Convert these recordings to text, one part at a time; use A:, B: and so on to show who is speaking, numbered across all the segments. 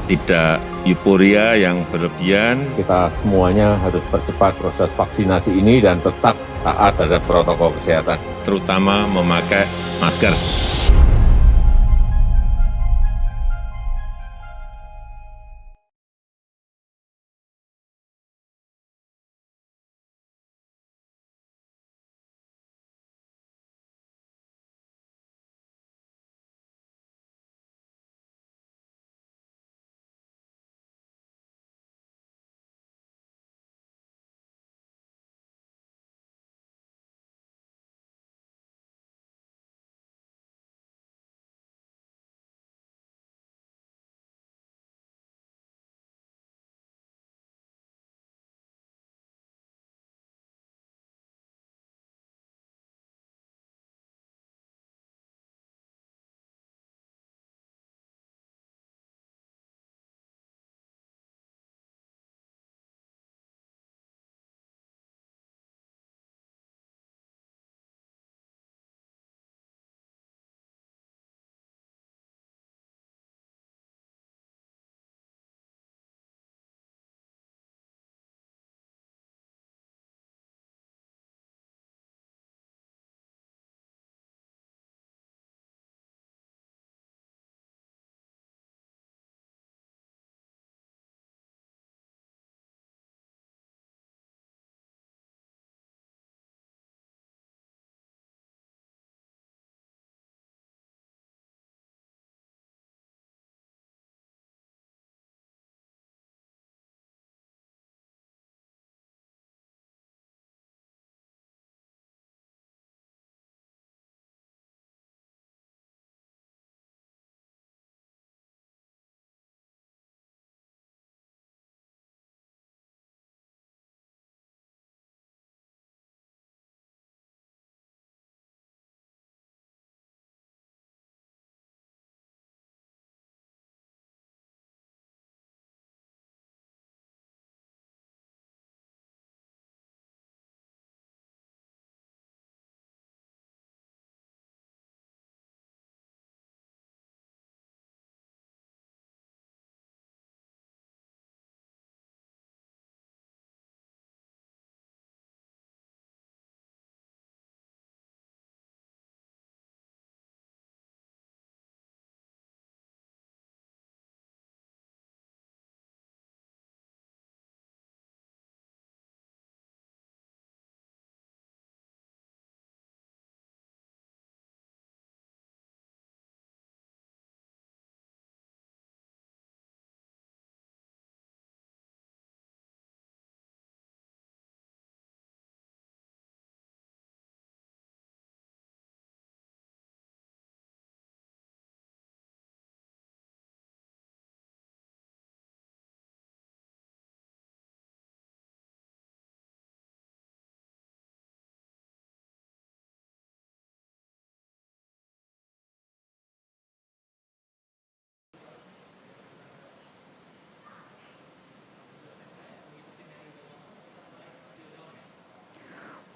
A: tidak euforia yang berlebihan.
B: Kita semuanya harus percepat proses vaksinasi ini dan tetap taat terhadap protokol kesehatan.
A: Terutama memakai masker.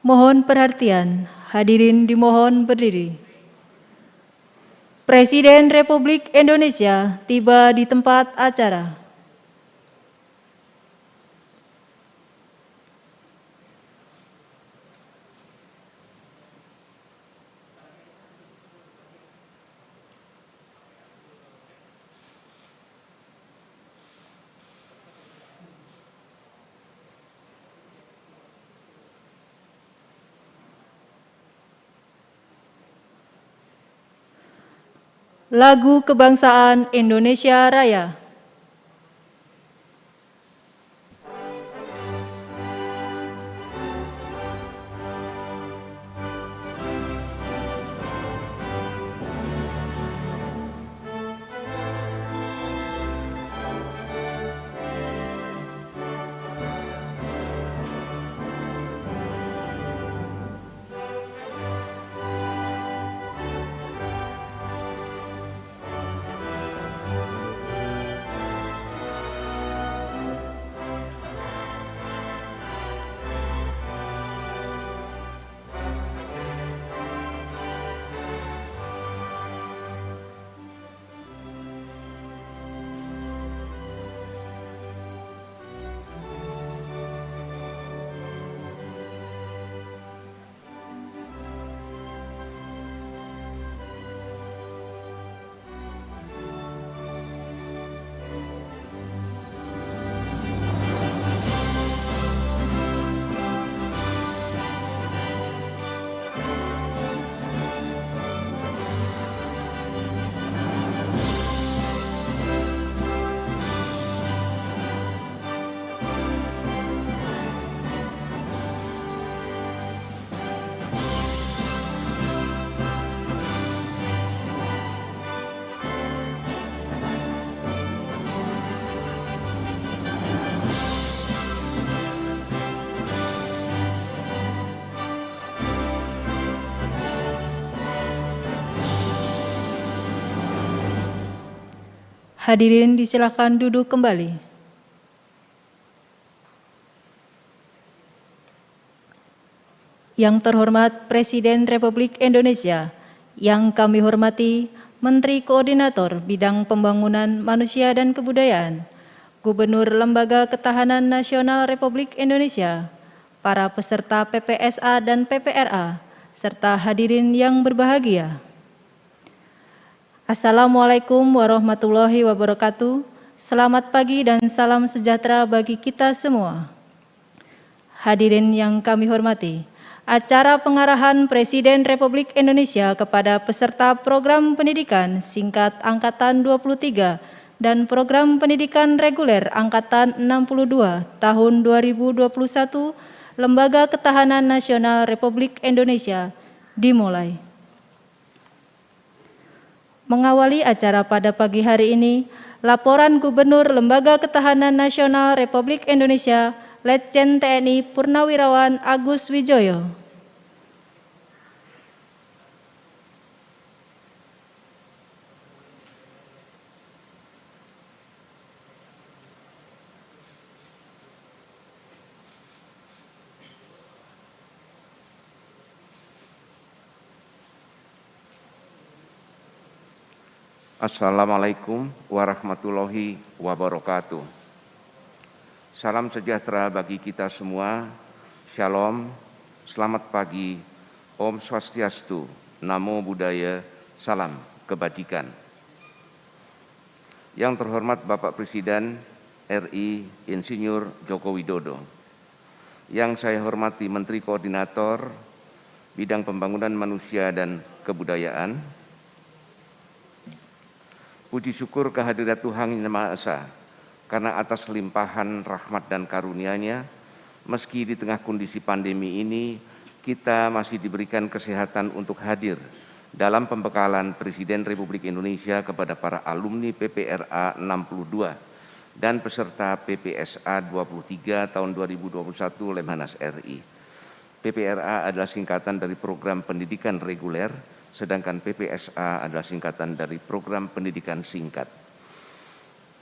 C: Mohon perhatian, hadirin dimohon berdiri. Presiden Republik Indonesia tiba di tempat acara. Lagu Kebangsaan Indonesia Raya. Hadirin disilakan duduk kembali. Yang terhormat Presiden Republik Indonesia, yang kami hormati Menteri Koordinator Bidang Pembangunan Manusia dan Kebudayaan, Gubernur Lembaga Ketahanan Nasional Republik Indonesia, para peserta PPSA dan PPRA, serta hadirin yang berbahagia. Assalamualaikum warahmatullahi wabarakatuh. Selamat pagi dan salam sejahtera bagi kita semua. Hadirin yang kami hormati, acara pengarahan Presiden Republik Indonesia kepada peserta program pendidikan singkat Angkatan 23 dan program pendidikan reguler Angkatan 62 tahun 2021 Lembaga Ketahanan Nasional Republik Indonesia dimulai. Mengawali acara pada pagi hari ini, laporan Gubernur Lembaga Ketahanan Nasional Republik Indonesia, Letjen TNI Purnawirawan Agus Wijoyo.
D: Assalamualaikum warahmatullahi wabarakatuh. Salam sejahtera bagi kita semua. Shalom, selamat pagi, Om Swastiastu, Namo Buddhaya, salam kebajikan. Yang terhormat Bapak Presiden RI Insinyur Joko Widodo. Yang saya hormati Menteri Koordinator Bidang Pembangunan Manusia dan Kebudayaan. Puji syukur kehadirat Tuhan Yang Maha Esa, karena atas limpahan rahmat dan karunia-Nya, meski di tengah kondisi pandemi ini, kita masih diberikan kesehatan untuk hadir dalam pembekalan Presiden Republik Indonesia kepada para alumni PPRA 62 dan peserta PPSA 23 tahun 2021 Lemhanas RI. PPRA adalah singkatan dari Program Pendidikan Reguler, sedangkan PPSA adalah singkatan dari Program Pendidikan Singkat.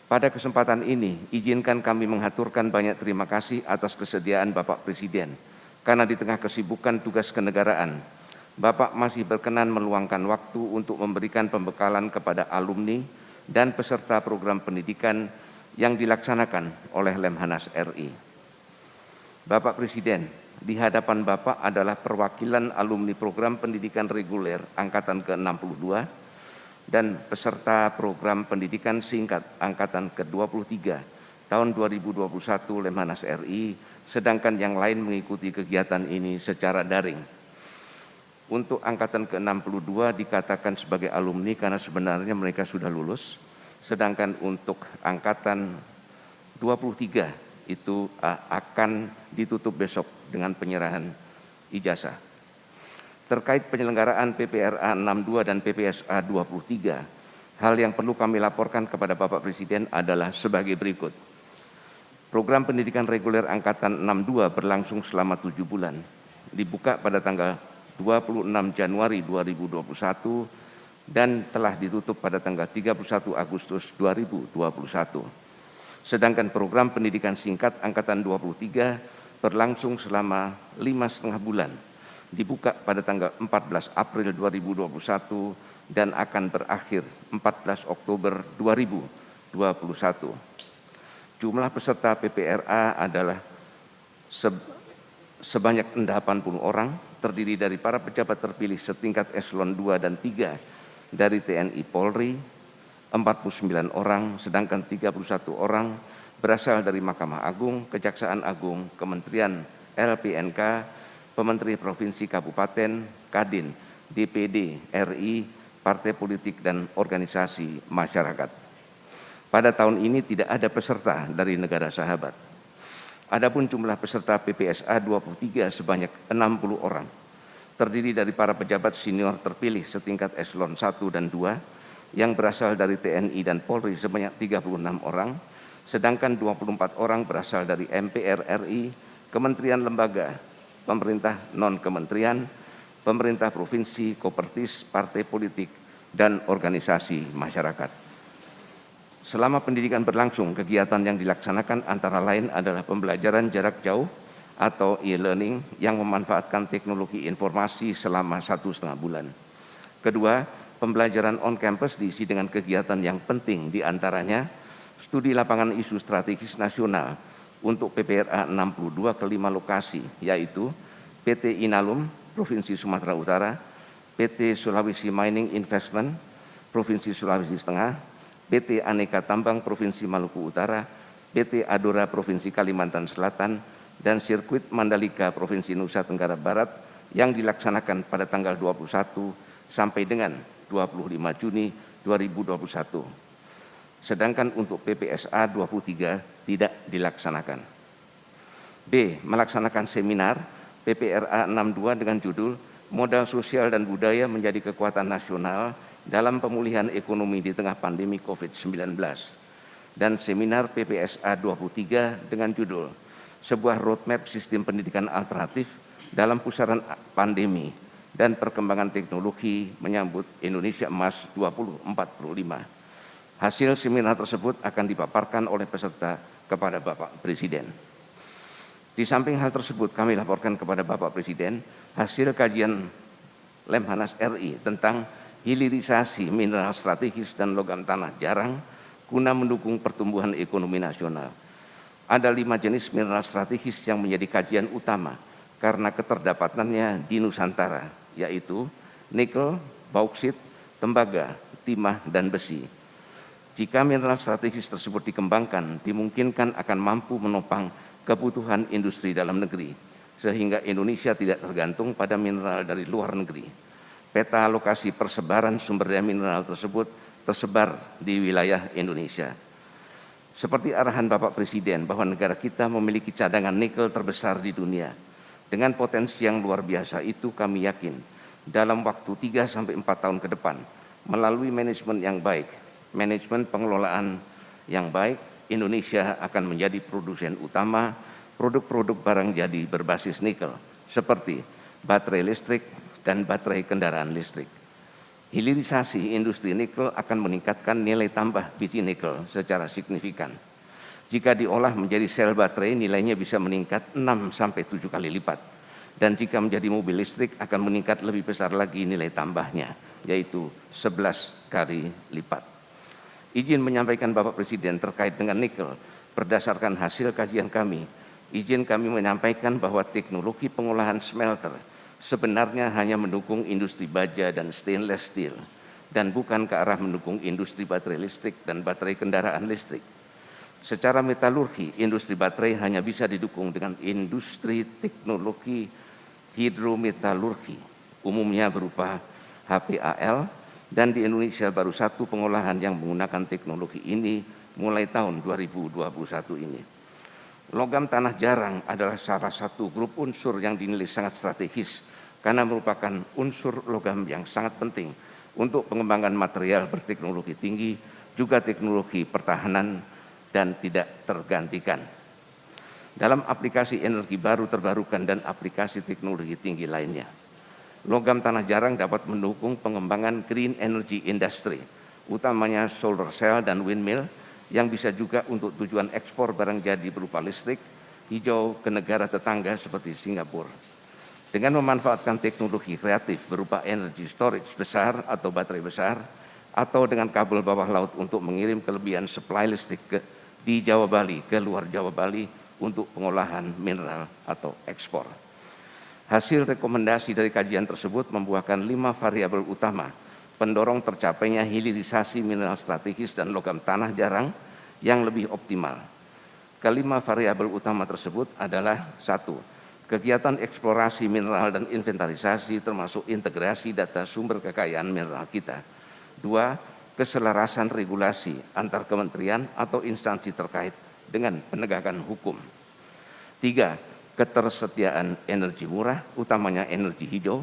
D: Pada kesempatan ini, izinkan kami menghaturkan banyak terima kasih atas kesediaan Bapak Presiden, karena di tengah kesibukan tugas kenegaraan, Bapak masih berkenan meluangkan waktu untuk memberikan pembekalan kepada alumni dan peserta program pendidikan yang dilaksanakan oleh Lemhanas RI. Bapak Presiden, di hadapan Bapak adalah perwakilan alumni program pendidikan reguler Angkatan ke-62 dan peserta program pendidikan singkat Angkatan ke-23 tahun 2021 Lemhanas RI, sedangkan yang lain mengikuti kegiatan ini secara daring. Untuk Angkatan ke-62 dikatakan sebagai alumni karena sebenarnya mereka sudah lulus, sedangkan untuk Angkatan 23 itu akan ditutup besok dengan penyerahan ijazah. Terkait penyelenggaraan PPRA 62 dan PPSA 23, hal yang perlu kami laporkan kepada Bapak Presiden adalah sebagai berikut. Program pendidikan reguler Angkatan 62 berlangsung selama 7 bulan, dibuka pada tanggal 26 Januari 2021 dan telah ditutup pada tanggal 31 Agustus 2021. Sedangkan program pendidikan singkat Angkatan 23 berlangsung selama 5,5 bulan, dibuka pada tanggal 14 April 2021 dan akan berakhir 14 Oktober 2021. Jumlah peserta PPRA adalah sebanyak 80 orang, terdiri dari para pejabat terpilih setingkat eselon 2 dan 3 dari TNI Polri, 49 orang, sedangkan 31 orang berasal dari Mahkamah Agung, Kejaksaan Agung, Kementerian LPNK, Pemerintah Provinsi Kabupaten, Kadin, DPD, RI, partai politik dan organisasi masyarakat. Pada tahun ini tidak ada peserta dari negara sahabat. Adapun jumlah peserta PPSA 23 sebanyak 60 orang, terdiri dari para pejabat senior terpilih setingkat eselon 1 dan 2, yang berasal dari TNI dan Polri sebanyak 36 orang, sedangkan 24 orang berasal dari MPR RI, kementerian lembaga, pemerintah non-kementerian, pemerintah provinsi, kopertis, partai politik, dan organisasi masyarakat. Selama pendidikan berlangsung, kegiatan yang dilaksanakan antara lain adalah pembelajaran jarak jauh atau e-learning yang memanfaatkan teknologi informasi selama 1,5 bulan. Kedua, pembelajaran on-campus diisi dengan kegiatan yang penting diantaranya studi lapangan isu strategis nasional untuk PPRA 62 ke 5 lokasi, yaitu PT Inalum, Provinsi Sumatera Utara, PT Sulawesi Mining Investment, Provinsi Sulawesi Tengah, PT Aneka Tambang Provinsi Maluku Utara, PT Adora Provinsi Kalimantan Selatan, dan Sirkuit Mandalika Provinsi Nusa Tenggara Barat yang dilaksanakan pada tanggal 21 sampai dengan 25 Juni 2021. Sedangkan untuk PPSA 23 tidak dilaksanakan. B. Melaksanakan seminar PPRA 62 dengan judul Modal Sosial dan Budaya Menjadi Kekuatan Nasional dalam Pemulihan Ekonomi di Tengah Pandemi COVID-19. Dan seminar PPSA 23 dengan judul Sebuah Roadmap Sistem Pendidikan Alternatif dalam Pusaran Pandemi dan Perkembangan Teknologi Menyambut Indonesia Emas 2045. Hasil seminar tersebut akan dipaparkan oleh peserta kepada Bapak Presiden. Di samping hal tersebut, kami laporkan kepada Bapak Presiden hasil kajian Lemhanas RI tentang hilirisasi mineral strategis dan logam tanah jarang guna mendukung pertumbuhan ekonomi nasional. Ada 5 jenis mineral strategis yang menjadi kajian utama karena keterdapatannya di Nusantara, yaitu nikel, bauksit, tembaga, timah, dan besi. Jika mineral strategis tersebut dikembangkan, dimungkinkan akan mampu menopang kebutuhan industri dalam negeri, sehingga Indonesia tidak tergantung pada mineral dari luar negeri. Peta lokasi persebaran sumber daya mineral tersebut tersebar di wilayah Indonesia. Seperti arahan Bapak Presiden bahwa negara kita memiliki cadangan nikel terbesar di dunia. Dengan potensi yang luar biasa itu, kami yakin dalam waktu 3-4 tahun ke depan, melalui manajemen yang baik, manajemen pengelolaan yang baik, Indonesia akan menjadi produsen utama produk-produk barang jadi berbasis nikel, seperti baterai listrik dan baterai kendaraan listrik. Hilirisasi industri nikel akan meningkatkan nilai tambah biji nikel secara signifikan. Jika diolah menjadi sel baterai, nilainya bisa meningkat 6-7 kali lipat. Dan jika menjadi mobil listrik akan meningkat lebih besar lagi nilai tambahnya, yaitu 11 kali lipat. Izin menyampaikan Bapak Presiden terkait dengan nikel, berdasarkan hasil kajian kami, izin kami menyampaikan bahwa teknologi pengolahan smelter sebenarnya hanya mendukung industri baja dan stainless steel, dan bukan ke arah mendukung industri baterai listrik dan baterai kendaraan listrik. Secara metalurgi, industri baterai hanya bisa didukung dengan industri teknologi hidrometalurgi, umumnya berupa HPAL, dan di Indonesia baru 1 pengolahan yang menggunakan teknologi ini mulai tahun 2021 ini. Logam tanah jarang adalah salah satu grup unsur yang dinilai sangat strategis karena merupakan unsur logam yang sangat penting untuk pengembangan material berteknologi tinggi, juga teknologi pertahanan dan tidak tergantikan. Dalam aplikasi energi baru terbarukan dan aplikasi teknologi tinggi lainnya, logam tanah jarang dapat mendukung pengembangan green energy industry, utamanya solar cell dan windmill, yang bisa juga untuk tujuan ekspor barang jadi berupa listrik hijau ke negara tetangga seperti Singapura. Dengan memanfaatkan teknologi kreatif berupa energy storage besar atau baterai besar, atau dengan kabel bawah laut untuk mengirim kelebihan supply listrik di Jawa Bali ke luar Jawa Bali untuk pengolahan mineral atau ekspor. Hasil rekomendasi dari kajian tersebut membuahkan 5 variabel utama pendorong tercapainya hilirisasi mineral strategis dan logam tanah jarang yang lebih optimal. Kelima variabel utama tersebut adalah: 1. Kegiatan eksplorasi mineral dan inventarisasi termasuk integrasi data sumber kekayaan mineral kita. 2. Keselarasan regulasi antar kementerian atau instansi terkait dengan penegakan hukum. 3. Ketersediaan energi murah, utamanya energi hijau.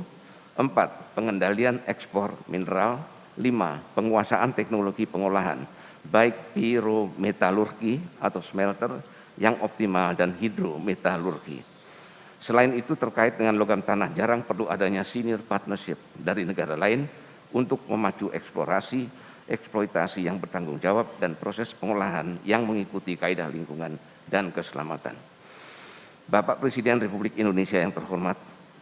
D: 4. Pengendalian ekspor mineral. 5. Penguasaan teknologi pengolahan, baik pirometalurgi atau smelter yang optimal dan hidrometalurgi. Selain itu, terkait dengan logam tanah jarang perlu adanya senior partnership dari negara lain untuk memacu eksplorasi eksploitasi yang bertanggung jawab, dan proses pengolahan yang mengikuti kaidah lingkungan dan keselamatan. Bapak Presiden Republik Indonesia yang terhormat,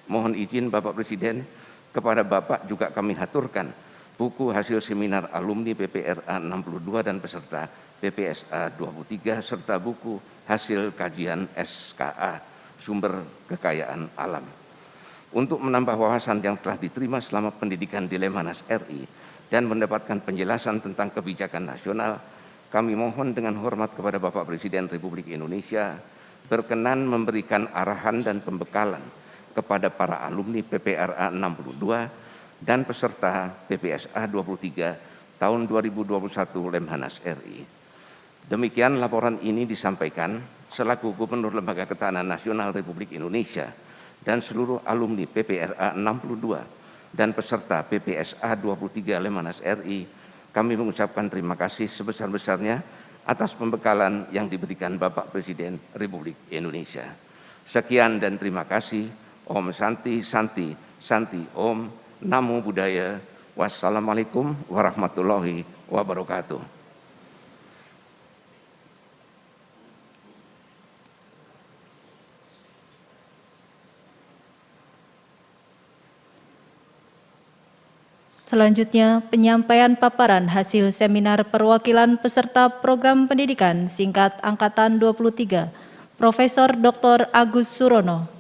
D: mohon izin Bapak Presiden, kepada Bapak juga kami haturkan buku hasil seminar alumni PPRA 62 dan peserta PPSA 23 serta buku hasil kajian SKA sumber kekayaan alam. Untuk menambah wawasan yang telah diterima selama pendidikan di Lemhanas RI dan mendapatkan penjelasan tentang kebijakan nasional, kami mohon dengan hormat kepada Bapak Presiden Republik Indonesia berkenan memberikan arahan dan pembekalan kepada para alumni PPRA 62 dan peserta PPSA 23 tahun 2021 Lemhanas RI. Demikian laporan ini disampaikan selaku Gubernur Lembaga Ketahanan Nasional Republik Indonesia dan seluruh alumni PPRA 62 dan peserta PPSA 23 Lemhanas RI. Kami mengucapkan terima kasih sebesar-besarnya atas pembekalan yang diberikan Bapak Presiden Republik Indonesia. Sekian dan terima kasih. Om Santi, Santi, Santi, Om, Namo Buddhaya. Wassalamualaikum warahmatullahi wabarakatuh.
C: Selanjutnya, penyampaian paparan hasil seminar perwakilan peserta program pendidikan singkat Angkatan 23, Profesor Dr. Agus Surono.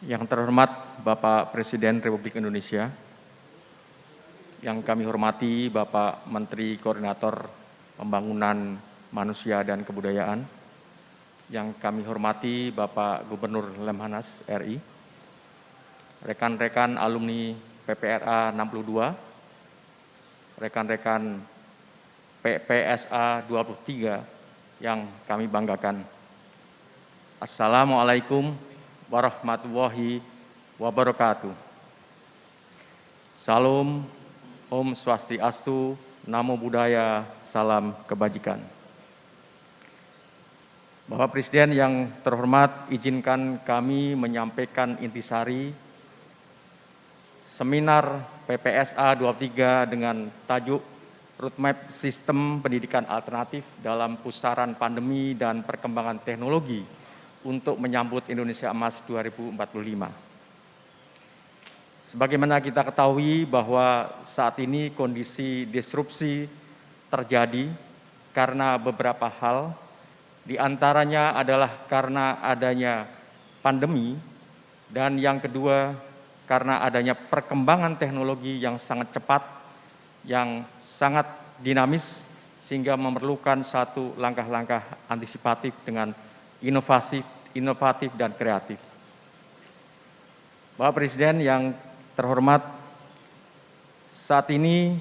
E: Yang terhormat Bapak Presiden Republik Indonesia, yang kami hormati Bapak Menteri Koordinator Pembangunan Manusia dan Kebudayaan, yang kami hormati Bapak Gubernur Lemhanas RI, rekan-rekan alumni PPRA 62, rekan-rekan PPSA 23 yang kami banggakan. Assalamualaikum warahmatullahi wabarakatuh. Salam, Om Swastiastu, Namo Buddhaya, salam kebajikan. Bapak Presiden yang terhormat, izinkan kami menyampaikan intisari seminar PPSA 23 dengan tajuk Roadmap Sistem Pendidikan Alternatif dalam Pusaran Pandemi dan Perkembangan Teknologi untuk menyambut Indonesia Emas 2045. Sebagaimana kita ketahui bahwa saat ini kondisi disrupsi terjadi karena beberapa hal, di antaranya adalah karena adanya pandemi, dan yang kedua karena adanya perkembangan teknologi yang sangat cepat, yang sangat dinamis, sehingga memerlukan satu langkah-langkah antisipatif dengan inovatif dan kreatif. Bapak Presiden yang terhormat, saat ini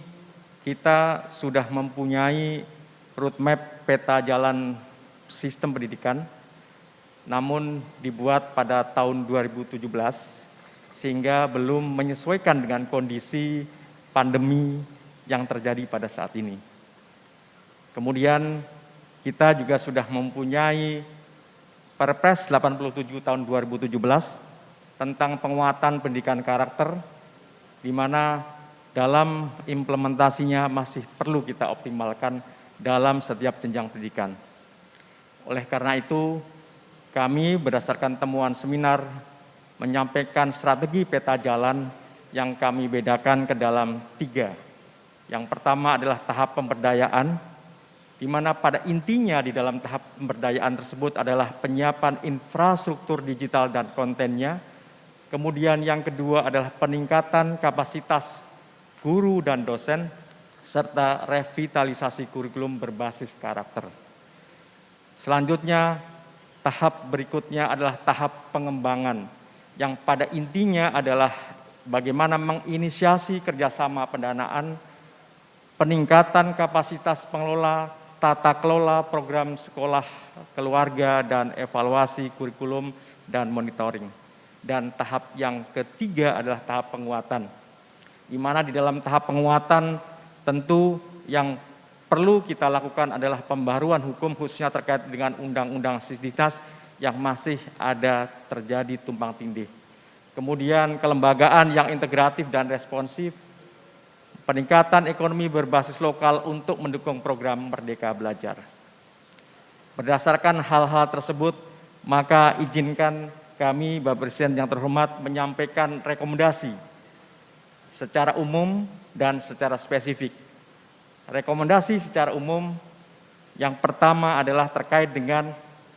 E: kita sudah mempunyai roadmap peta jalan sistem pendidikan, namun dibuat pada tahun 2017, sehingga belum menyesuaikan dengan kondisi pandemi yang terjadi pada saat ini. Kemudian kita juga sudah mempunyai Perpres 87 tahun 2017 tentang penguatan pendidikan karakter, di mana dalam implementasinya masih perlu kita optimalkan dalam setiap jenjang pendidikan. Oleh karena itu, kami berdasarkan temuan seminar menyampaikan strategi peta jalan yang kami bedakan ke dalam 3. Yang pertama adalah tahap pemberdayaan, di mana pada intinya di dalam tahap pemberdayaan tersebut adalah penyiapan infrastruktur digital dan kontennya. Kemudian yang kedua adalah peningkatan kapasitas guru dan dosen, serta revitalisasi kurikulum berbasis karakter. Selanjutnya, tahap berikutnya adalah tahap pengembangan, yang pada intinya adalah bagaimana menginisiasi kerjasama pendanaan, peningkatan kapasitas pengelola, tata kelola program sekolah keluarga, dan evaluasi kurikulum dan monitoring. Dan tahap yang ketiga adalah tahap penguatan, di mana di dalam tahap penguatan tentu yang perlu kita lakukan adalah pembaruan hukum khususnya terkait dengan Undang-Undang Sisdiknas yang masih ada terjadi tumpang tindih. Kemudian kelembagaan yang integratif dan responsif, peningkatan ekonomi berbasis lokal untuk mendukung program Merdeka Belajar. Berdasarkan hal-hal tersebut, maka izinkan kami, Bapak Presiden yang terhormat, menyampaikan rekomendasi secara umum dan secara spesifik. Rekomendasi secara umum yang pertama adalah terkait dengan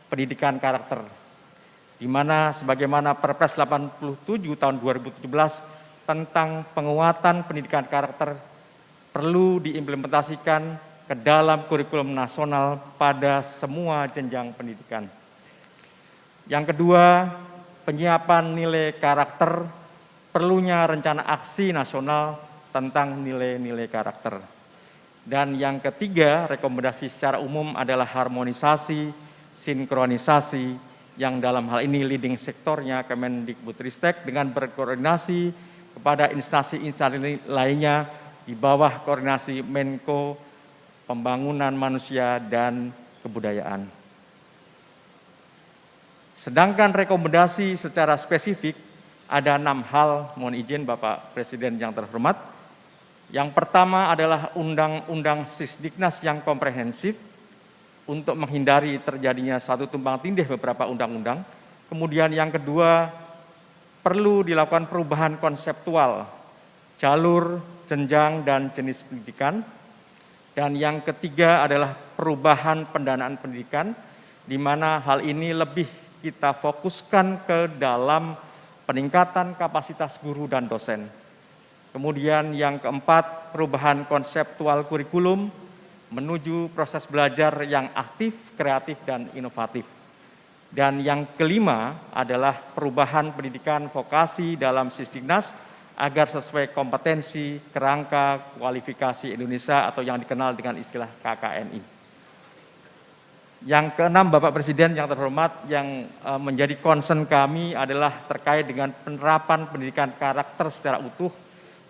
E: pendidikan karakter, di mana sebagaimana Perpres 87 tahun 2017 tentang penguatan pendidikan karakter perlu diimplementasikan ke dalam kurikulum nasional pada semua jenjang pendidikan. Yang kedua, penyiapan nilai karakter, perlunya rencana aksi nasional tentang nilai-nilai karakter. Dan yang ketiga, rekomendasi secara umum adalah harmonisasi, sinkronisasi, yang dalam hal ini leading sektornya Kemendikbudristek dengan berkoordinasi kepada instansi-instansi lainnya di bawah koordinasi Menko Pembangunan Manusia dan Kebudayaan. Sedangkan rekomendasi secara spesifik ada 6 hal, mohon izin Bapak Presiden yang terhormat. Yang pertama adalah Undang-Undang Sisdiknas yang komprehensif untuk menghindari terjadinya satu tumpang tindih beberapa undang-undang. Kemudian yang kedua, perlu dilakukan perubahan konseptual, jalur, jenjang, dan jenis pendidikan. Dan yang ketiga adalah perubahan pendanaan pendidikan, di mana hal ini lebih kita fokuskan ke dalam peningkatan kapasitas guru dan dosen. Kemudian yang keempat, perubahan konseptual kurikulum menuju proses belajar yang aktif, kreatif, dan inovatif. Dan yang kelima adalah perubahan pendidikan vokasi dalam Sisdiknas agar sesuai kompetensi kerangka kualifikasi Indonesia atau yang dikenal dengan istilah KKNI. Yang keenam, Bapak Presiden yang terhormat, yang menjadi concern kami adalah terkait dengan penerapan pendidikan karakter secara utuh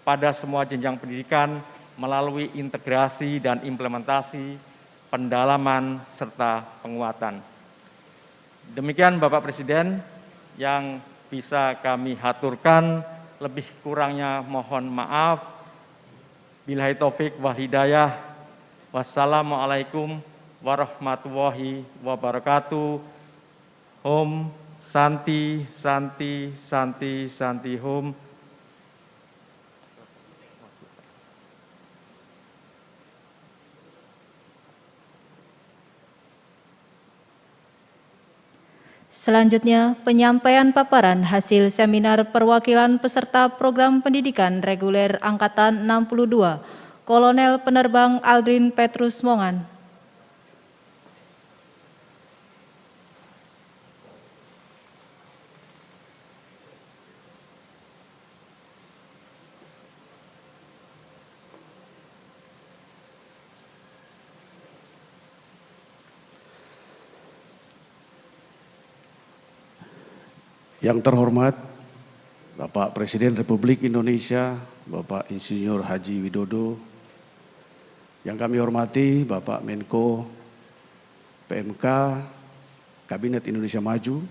E: pada semua jenjang pendidikan melalui integrasi dan implementasi, pendalaman, serta penguatan. Demikian Bapak Presiden yang bisa kami haturkan, lebih kurangnya mohon maaf. Billahi taufik wal hidayah. Wassalamualaikum warahmatullahi wabarakatuh. Om Santi, Santi, Santi, Santi, Om.
C: Selanjutnya, penyampaian paparan hasil seminar perwakilan peserta program pendidikan reguler Angkatan 62, Kolonel Penerbang Aldrin Petrus Mongan.
F: Yang terhormat Bapak Presiden Republik Indonesia, Bapak Insinyur Haji Widodo, yang kami hormati Bapak Menko PMK Kabinet Indonesia Maju,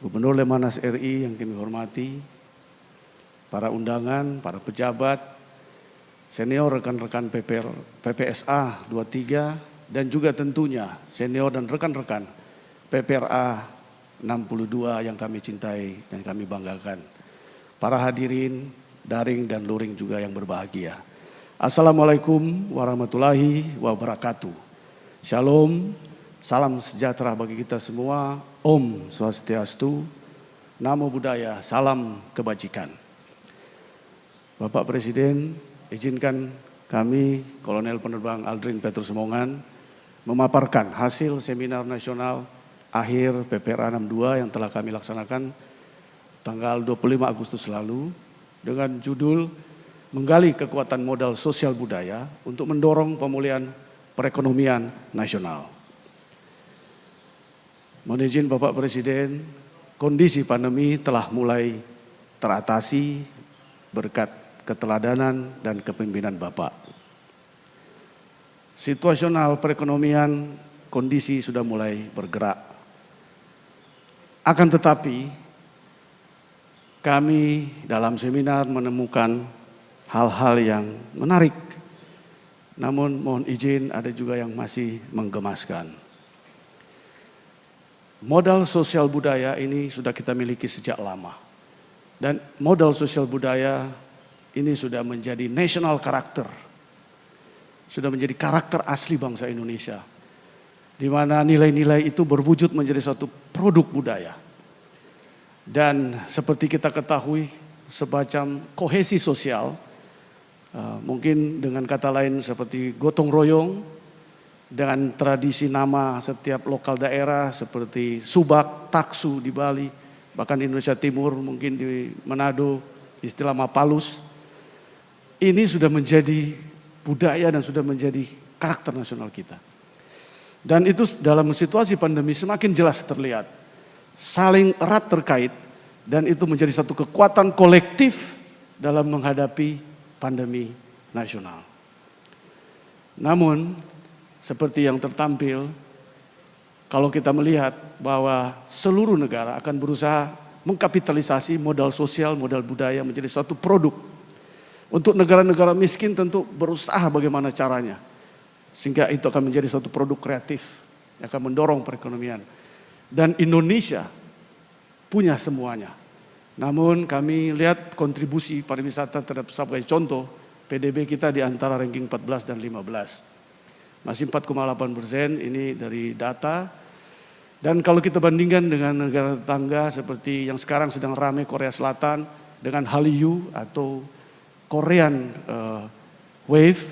F: Gubernur Lemhanas RI yang kami hormati, para undangan, para pejabat, senior rekan-rekan PPSA 23, dan juga tentunya senior dan rekan-rekan PPRA 62 yang kami cintai dan kami banggakan. Para hadirin daring dan luring juga yang berbahagia. Assalamualaikum warahmatullahi wabarakatuh. Shalom, salam sejahtera bagi kita semua. Om Swastiastu, Namo Buddhaya, salam kebajikan. Bapak Presiden, izinkan kami Kolonel Penerbang Aldrin Petrus Mongan memaparkan hasil seminar nasional akhir PPRA 62 yang telah kami laksanakan tanggal 25 Agustus lalu dengan judul Menggali Kekuatan Modal Sosial Budaya untuk Mendorong Pemulihan Perekonomian Nasional. Mohon izin Bapak Presiden, kondisi pandemi telah mulai teratasi berkat keteladanan dan kepemimpinan Bapak. situasional perekonomian, kondisi sudah mulai bergerak. Akan tetapi, kami dalam seminar menemukan hal-hal yang menarik. Namun mohon izin ada juga yang masih menggemaskan. Modal sosial budaya ini sudah kita miliki sejak lama. Dan modal sosial budaya ini sudah menjadi national karakter. Sudah menjadi karakter asli bangsa Indonesia. Di mana nilai-nilai itu berwujud menjadi suatu produk budaya. Dan seperti kita ketahui, semacam kohesi sosial, mungkin dengan kata lain seperti gotong royong, dengan tradisi nama setiap lokal daerah seperti Subak, Taksu di Bali, bahkan di Indonesia Timur, mungkin di Manado, istilah Mapalus. Ini sudah menjadi budaya dan sudah menjadi karakter nasional kita. Dan itu dalam situasi pandemi semakin jelas terlihat. Saling erat terkait dan itu menjadi satu kekuatan kolektif dalam menghadapi pandemi nasional. Namun, seperti yang tertampil, kalau kita melihat bahwa seluruh negara akan berusaha mengkapitalisasi modal sosial, modal budaya menjadi suatu produk. Untuk negara-negara miskin tentu berusaha bagaimana caranya. Sehingga itu akan menjadi suatu produk kreatif yang akan mendorong perekonomian. Dan Indonesia punya semuanya. Namun kami lihat kontribusi pariwisata terhadap sebagai contoh, PDB kita di antara ranking 14 dan 15. Masih 4,8% ini dari data. Dan kalau kita bandingkan dengan negara tetangga seperti yang sekarang sedang ramai Korea Selatan dengan Hallyu atau Korean Wave,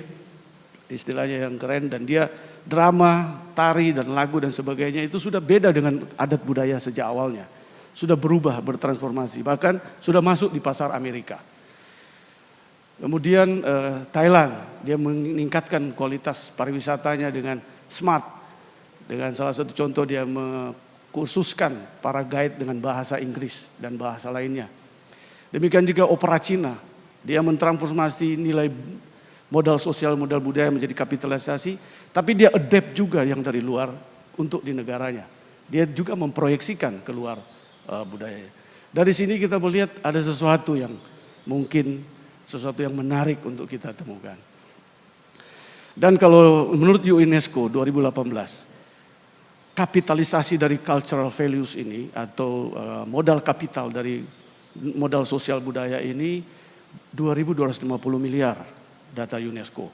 F: istilahnya yang keren, dan dia drama, tari dan lagu dan sebagainya itu sudah beda dengan adat budaya sejak awalnya. Sudah berubah, bertransformasi, bahkan sudah masuk di pasar Amerika. Kemudian Thailand, dia meningkatkan kualitas pariwisatanya dengan smart. Dengan salah satu contoh dia mengkursuskan para guide dengan bahasa Inggris dan bahasa lainnya. Demikian juga Opera Cina, dia mentransformasi nilai modal sosial, modal budaya menjadi kapitalisasi. Tapi dia adapt juga yang dari luar untuk di negaranya. Dia juga memproyeksikan keluar budaya. Dari sini kita melihat ada sesuatu yang mungkin sesuatu yang menarik untuk kita temukan. Dan kalau menurut UNESCO 2018, kapitalisasi dari cultural values ini atau modal kapital dari modal sosial budaya ini 2.250 miliar data UNESCO.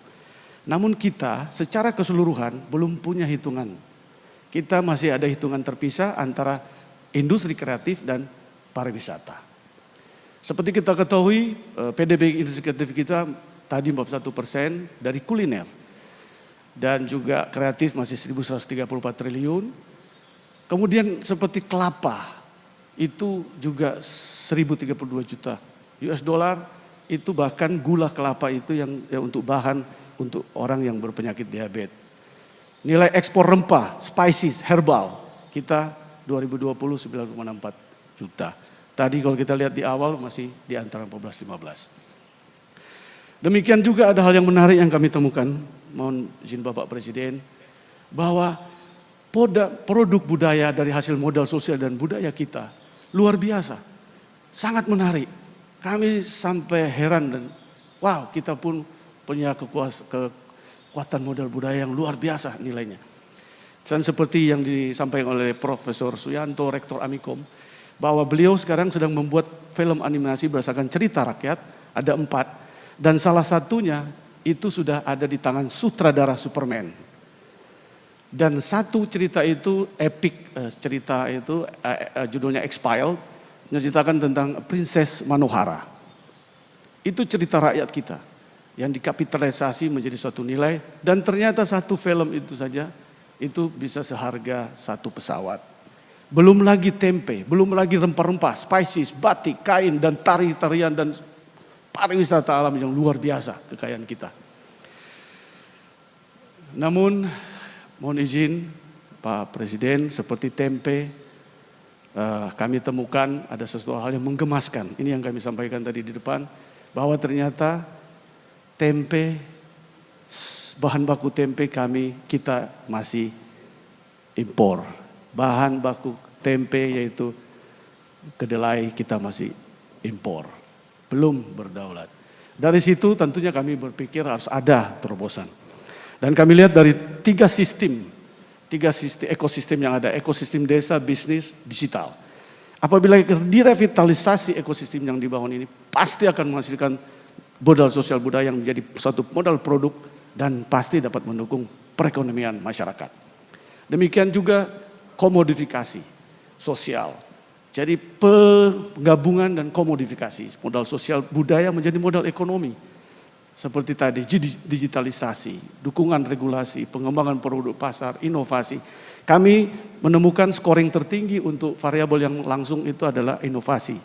F: Namun kita secara keseluruhan belum punya hitungan. Kita masih ada hitungan terpisah antara industri kreatif dan pariwisata. Seperti kita ketahui, PDB industri kreatif kita tadi 41% dari kuliner. Dan juga kreatif masih 1.134 triliun. Kemudian seperti kelapa, itu juga 1.032 juta US dollar. Itu bahkan gula kelapa itu yang untuk bahan untuk orang yang berpenyakit diabetes. Nilai ekspor rempah, spices, herbal, kita 2020 9,64 juta. Tadi kalau kita lihat di awal masih di antara 14-15. Demikian juga ada hal yang menarik yang kami temukan, mohon izin Bapak Presiden, bahwa produk budaya dari hasil modal sosial dan budaya kita luar biasa, sangat menarik. Kami sampai heran dan wow, kita pun punya kekuatan modal budaya yang luar biasa nilainya. Dan seperti yang disampaikan oleh Profesor Suyanto, Rektor Amikom, bahwa beliau sekarang sedang membuat film animasi berdasarkan cerita rakyat, ada 4, dan salah satunya itu sudah ada di tangan sutradara Superman. Dan satu cerita itu epic, cerita itu judulnya Exiled, menceritakan tentang Princess Manohara. Itu cerita rakyat kita yang dikapitalisasi menjadi suatu nilai, dan ternyata satu film itu saja itu bisa seharga 1 pesawat. Belum lagi tempe, belum lagi rempah-rempah, spices, batik, kain, dan tari-tarian, dan pariwisata alam yang luar biasa kekayaan kita. Namun, mohon izin Pak Presiden, seperti tempe, kami temukan ada sesuatu hal yang menggemaskan. Ini yang kami sampaikan tadi di depan, bahwa ternyata tempe bahan baku tempe kita masih impor. Bahan baku tempe yaitu kedelai kita masih impor, belum berdaulat. Dari situ tentunya kami berpikir harus ada terobosan. Dan kami lihat dari tiga sistem ekosistem yang ada, ekosistem desa, bisnis, digital. Apabila direvitalisasi ekosistem yang dibangun ini, pasti akan menghasilkan modal sosial budaya yang menjadi satu modal produk dan pasti dapat mendukung perekonomian masyarakat. Demikian juga komodifikasi sosial. Jadi penggabungan dan komodifikasi modal sosial budaya menjadi modal ekonomi. Seperti tadi digitalisasi, dukungan regulasi, pengembangan produk pasar, inovasi. Kami menemukan scoring tertinggi untuk variabel yang langsung itu adalah inovasi.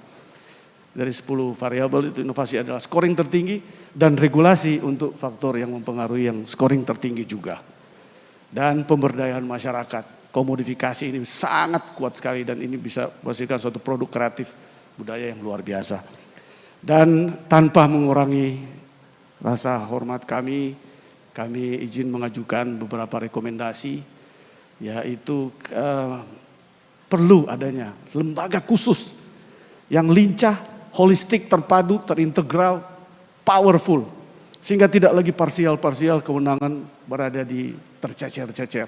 F: Dari 10 variabel itu inovasi adalah scoring tertinggi dan regulasi untuk faktor yang mempengaruhi yang scoring tertinggi juga. Dan pemberdayaan masyarakat. Komodifikasi ini sangat kuat sekali dan ini bisa menghasilkan suatu produk kreatif budaya yang luar biasa. Dan tanpa mengurangi rasa hormat kami izin mengajukan beberapa rekomendasi, yaitu perlu adanya lembaga khusus yang lincah, holistik, terpadu, terintegral, powerful, sehingga tidak lagi parsial-parsial kewenangan berada di tercecer-cecer.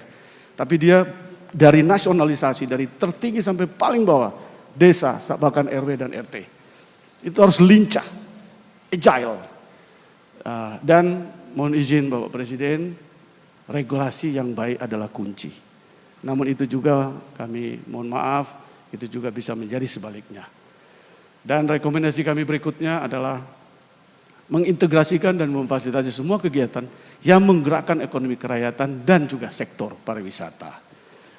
F: Tapi dia dari nasionalisasi, dari tertinggi sampai paling bawah, desa, bahkan RW dan RT. Itu harus lincah, agile. Dan mohon izin Bapak Presiden, regulasi yang baik adalah kunci. Namun itu juga kami mohon maaf, itu juga bisa menjadi sebaliknya. Dan rekomendasi kami berikutnya adalah mengintegrasikan dan memfasilitasi semua kegiatan yang menggerakkan ekonomi kerakyatan dan juga sektor pariwisata.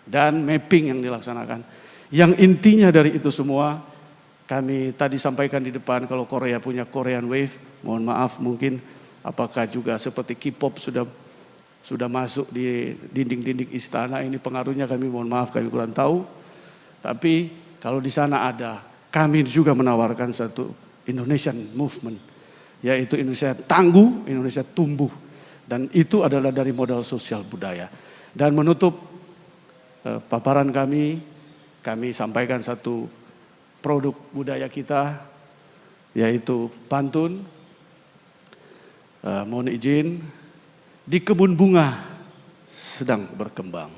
F: Dan mapping yang dilaksanakan. Yang intinya dari itu semua, kami tadi sampaikan di depan kalau Korea punya Korean Wave, mohon maaf mungkin apakah juga seperti K-pop sudah masuk di dinding-dinding istana, ini pengaruhnya kami mohon maaf kami kurang tahu. Tapi kalau di sana ada, kami juga menawarkan satu Indonesian movement, yaitu Indonesia tangguh, Indonesia tumbuh. Dan itu adalah dari modal sosial budaya. Dan menutup paparan kami sampaikan satu produk budaya kita, yaitu pantun. Mohon izin, di kebun bunga sedang berkembang.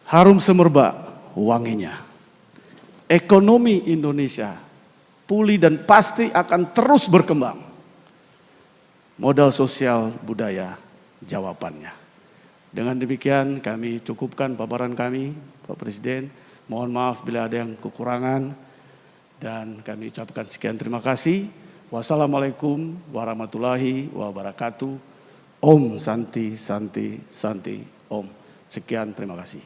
F: Harum semerbak wanginya. Ekonomi Indonesia pulih dan pasti akan terus berkembang. Modal sosial budaya jawabannya. Dengan demikian kami cukupkan paparan kami, Pak Presiden. Mohon maaf bila ada yang kekurangan dan kami ucapkan sekian terima kasih. Wassalamualaikum warahmatullahi wabarakatuh. Om Santi Santi Santi Om. Sekian terima kasih.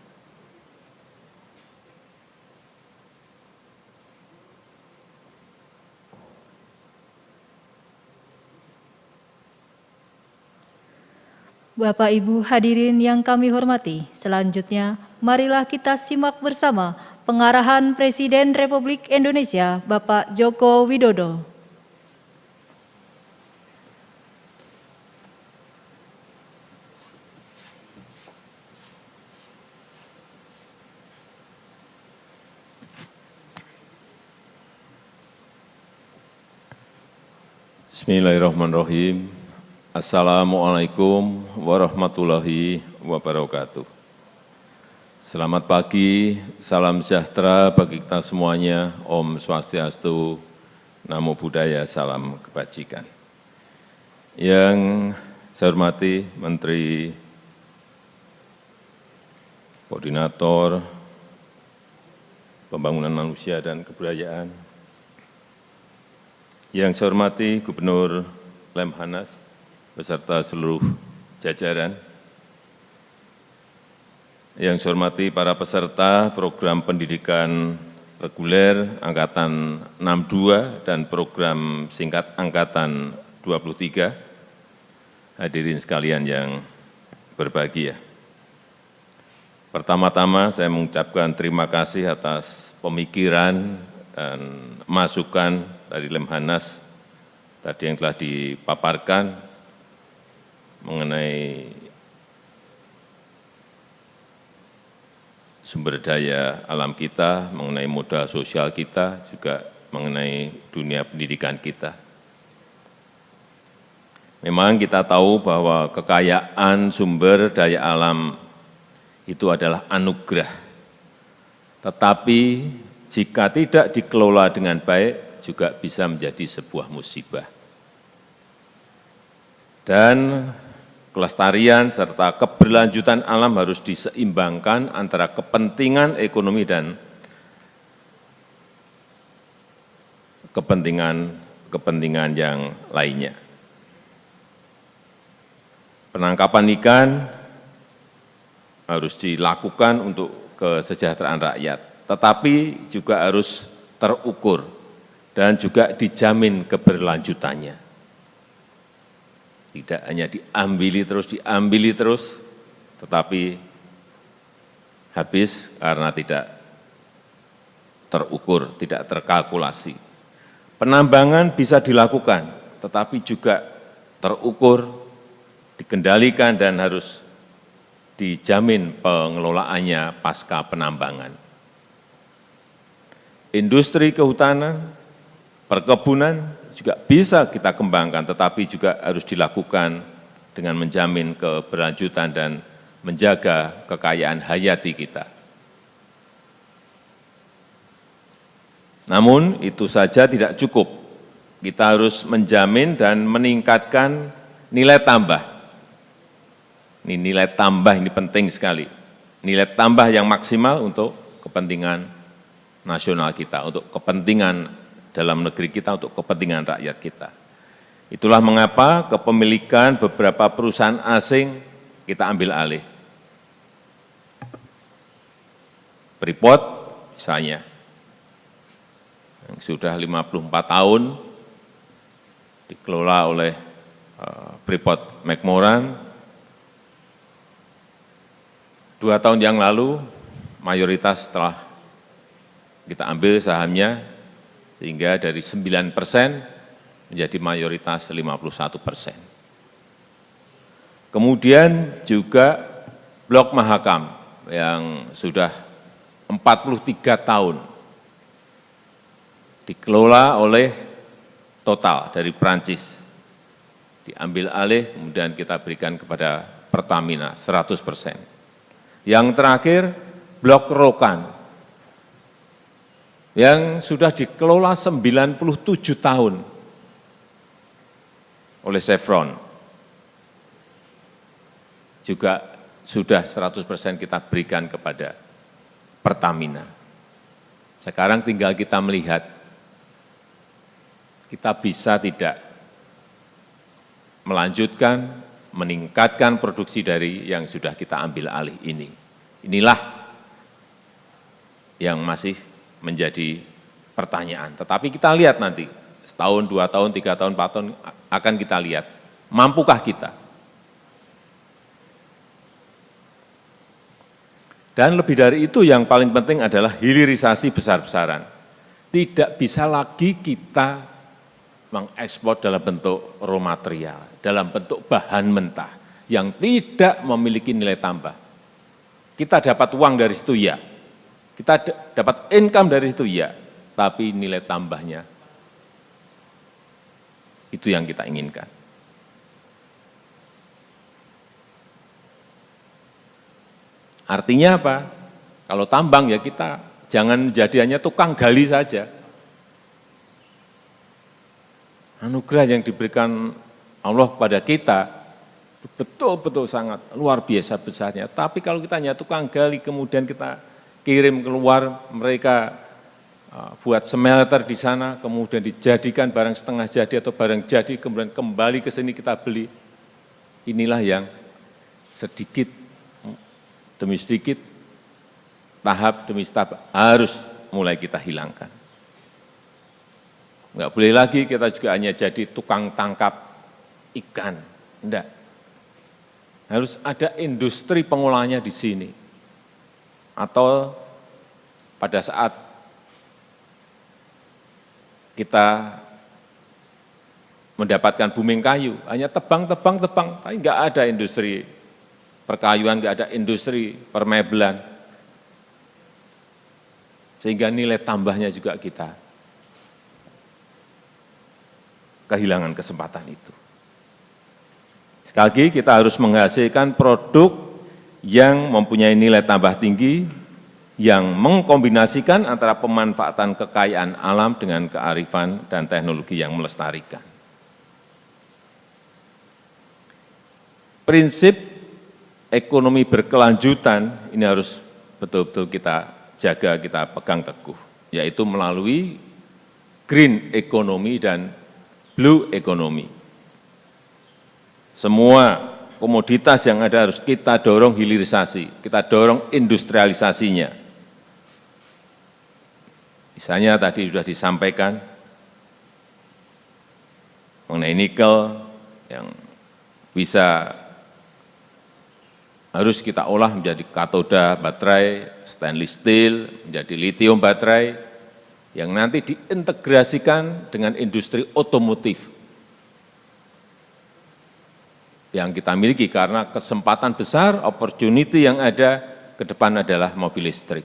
C: Bapak Ibu hadirin yang kami hormati, selanjutnya marilah kita simak bersama pengarahan Presiden Republik Indonesia Bapak Joko Widodo.
A: Bismillahirrahmanirrahim. Assalamualaikum warahmatullahi wabarakatuh. Selamat pagi, salam sejahtera bagi kita semuanya. Om Swastiastu, Namo Buddhaya, salam kebajikan. Yang saya hormati Menteri Koordinator Pembangunan Manusia dan Kebudayaan, yang saya hormati Gubernur Lemhanas beserta seluruh jajaran, yang saya hormati para peserta program pendidikan reguler Angkatan 62 dan program singkat Angkatan 23, hadirin sekalian yang berbahagia. Pertama-tama saya mengucapkan terima kasih atas pemikiran dan masukan dari Lemhanas tadi yang telah dipaparkan mengenai sumber daya alam kita, mengenai modal sosial kita, juga mengenai dunia pendidikan kita. Memang kita tahu bahwa kekayaan sumber daya alam itu adalah anugerah. Tetapi jika tidak dikelola dengan baik, juga bisa menjadi sebuah musibah. Dan kelestarian serta keberlanjutan alam harus diseimbangkan antara kepentingan ekonomi dan kepentingan yang lainnya. Penangkapan ikan harus dilakukan untuk kesejahteraan rakyat, tetapi juga harus terukur dan juga dijamin keberlanjutannya. Tidak hanya diambili terus, tetapi habis karena tidak terukur, tidak terkalkulasi. Penambangan bisa dilakukan, tetapi juga terukur, dikendalikan dan harus dijamin pengelolaannya pasca penambangan. Industri kehutanan, perkebunan juga bisa kita kembangkan, tetapi juga harus dilakukan dengan menjamin keberlanjutan dan menjaga kekayaan hayati kita. Namun itu saja tidak cukup. Kita harus menjamin dan meningkatkan nilai tambah. Ini nilai tambah ini penting sekali. Nilai tambah yang maksimal untuk kepentingan nasional kita, untuk kepentingan dalam negeri kita, untuk kepentingan rakyat kita. Itulah mengapa kepemilikan beberapa perusahaan asing kita ambil alih. Freeport misalnya, yang sudah 54 tahun dikelola oleh Freeport McMoran. 2 tahun yang lalu mayoritas telah kita ambil sahamnya, sehingga dari 9% menjadi mayoritas 51%. Kemudian juga Blok Mahakam yang sudah 43 tahun dikelola oleh Total dari Prancis. Diambil alih, kemudian kita berikan kepada Pertamina 100%. Yang terakhir, Blok Rokan yang sudah dikelola 97 tahun oleh Chevron. Juga sudah 100% kita berikan kepada Pertamina. Sekarang tinggal kita melihat, kita bisa tidak melanjutkan, meningkatkan produksi dari yang sudah kita ambil alih ini. Inilah yang masih menjadi pertanyaan. Tetapi kita lihat nanti, setahun, 2 tahun, 3 tahun, 4 tahun, akan kita lihat, mampukah kita? Dan lebih dari itu yang paling penting adalah hilirisasi besar-besaran. Tidak bisa lagi kita mengekspor dalam bentuk raw material, dalam bentuk bahan mentah yang tidak memiliki nilai tambah. Kita dapat uang dari situ ya, kita dapat income dari situ ya, tapi nilai tambahnya itu yang kita inginkan. Artinya apa? Kalau tambang ya kita jangan jadi hanya tukang gali saja. Anugerah yang diberikan Allah kepada kita itu betul-betul sangat luar biasa besarnya. Tapi kalau kita hanya tukang gali, kemudian kita kirim keluar, mereka buat smelter di sana, kemudian dijadikan barang setengah jadi atau barang jadi, kemudian kembali ke sini kita beli. Inilah yang sedikit demi sedikit, tahap demi tahap harus mulai kita hilangkan. Enggak boleh lagi kita juga hanya jadi tukang tangkap ikan, enggak. Harus ada industri pengolahnya di sini. Atau pada saat kita mendapatkan booming kayu, hanya tebang, tapi nggak ada industri perkayuan, nggak ada industri permebelan. Sehingga nilai tambahnya juga kita kehilangan kesempatan itu. Sekali lagi kita harus menghasilkan produk yang mempunyai nilai tambah tinggi, yang mengkombinasikan antara pemanfaatan kekayaan alam dengan kearifan dan teknologi yang melestarikan. Prinsip ekonomi berkelanjutan ini harus betul-betul kita jaga, kita pegang teguh, yaitu melalui green economy dan blue economy. Semua komoditas yang ada harus kita dorong hilirisasi, kita dorong industrialisasinya. Misalnya tadi sudah disampaikan mengenai nikel yang bisa harus kita olah menjadi katoda baterai, stainless steel, menjadi lithium baterai, yang nanti diintegrasikan dengan industri otomotif yang kita miliki, karena kesempatan besar, opportunity yang ada ke depan adalah mobil listrik.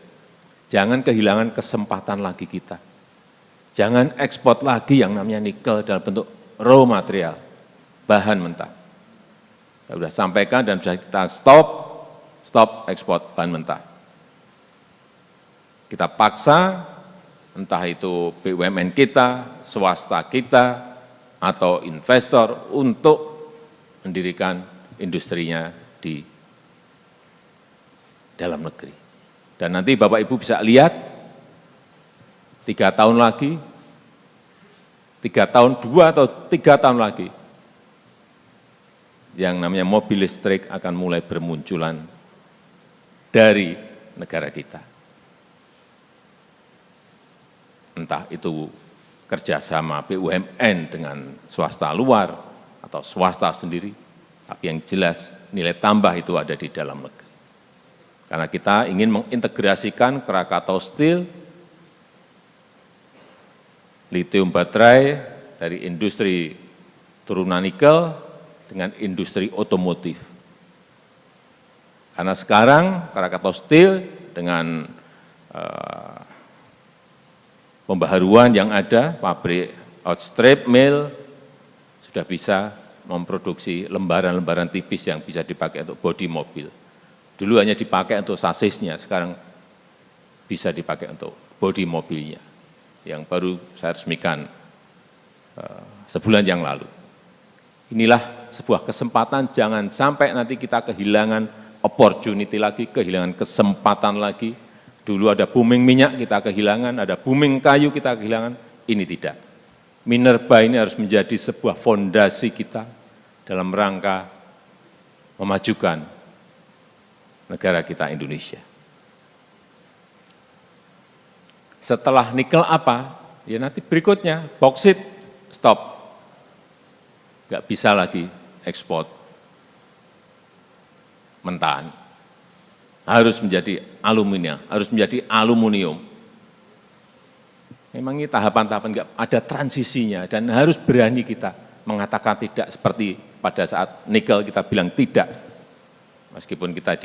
A: Jangan kehilangan kesempatan lagi kita. Jangan ekspor lagi yang namanya nikel dalam bentuk raw material, bahan mentah. Kita sudah sampaikan dan sudah kita stop ekspor bahan mentah. Kita paksa, entah itu BUMN kita, swasta kita, atau investor untuk mendirikan industrinya di dalam negeri. Dan nanti Bapak Ibu bisa lihat 3 tahun lagi, 3 tahun, 2 atau 3 tahun lagi, yang namanya mobil listrik akan mulai bermunculan dari negara kita. Entah itu kerjasama BUMN dengan swasta luar atau swasta sendiri, tapi yang jelas nilai tambah itu ada di dalam negeri. Karena kita ingin mengintegrasikan Krakatau Steel, lithium baterai dari industri turunan nikel dengan industri otomotif. Karena sekarang Krakatau Steel dengan pembaharuan yang ada, pabrik outstrip mill sudah bisa memproduksi lembaran-lembaran tipis yang bisa dipakai untuk bodi mobil. Dulu hanya dipakai untuk sasisnya, sekarang bisa dipakai untuk bodi mobilnya, yang baru saya resmikan sebulan yang lalu. Inilah sebuah kesempatan, jangan sampai nanti kita kehilangan opportunity lagi, kehilangan kesempatan lagi. Dulu ada booming minyak, kita kehilangan, ada booming kayu, kita kehilangan, ini tidak. Minerba ini harus menjadi sebuah fondasi kita dalam rangka memajukan negara kita Indonesia. Setelah nikel apa? Ya nanti berikutnya, boksit, stop. Nggak bisa lagi ekspor mentahan. Harus menjadi aluminium, harus menjadi aluminium. Memang ini tahapan-tahapan, nggak ada transisinya, dan harus berani kita mengatakan tidak, seperti pada saat nikel kita bilang tidak. Meskipun kita